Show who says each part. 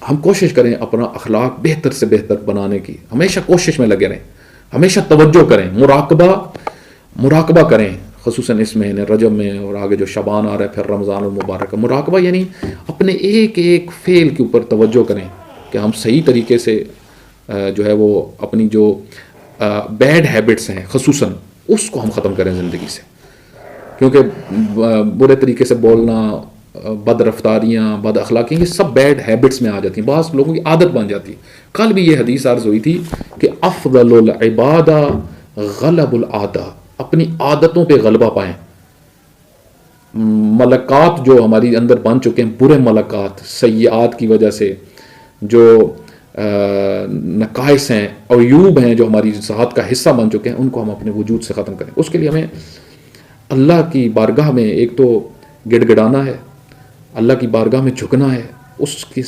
Speaker 1: ہم کوشش کریں اپنا اخلاق بہتر سے بہتر بنانے کی، ہمیشہ کوشش میں لگے رہیں، ہمیشہ توجہ کریں، مراقبہ کریں، خصوصاً اس مہینے رجب میں، اور آگے جو شعبان آ رہا ہے پھر رمضان المبارک کا مراقبہ، یعنی اپنے ایک ایک فعل کے اوپر توجہ کریں کہ ہم صحیح طریقے سے جو ہے وہ اپنی جو بیڈ ہیبٹس ہیں خصوصاً اس کو ہم ختم کریں زندگی سے، کیونکہ برے طریقے سے بولنا، بد رفتاریاں، بد اخلاقیاں، یہ سب بیڈ ہیبٹس میں آ جاتی ہیں، بعض لوگوں کی عادت بن جاتی ہے۔ کل بھی یہ حدیث عرض ہوئی تھی کہ افضل العبادہ غلب العادہ، اپنی عادتوں پہ غلبہ پائیں۔ ملکات جو ہماری اندر بن چکے ہیں، برے ملکات، سیئات کی وجہ سے جو نقائص ہیں، عیوب ہیں جو ہماری ذات کا حصہ بن چکے ہیں، ان کو ہم اپنے وجود سے ختم کریں۔ اس کے لیے ہمیں اللہ کی بارگاہ میں ایک تو گڑ گڑانا ہے، اللہ کی بارگاہ میں جھکنا ہے، اس کی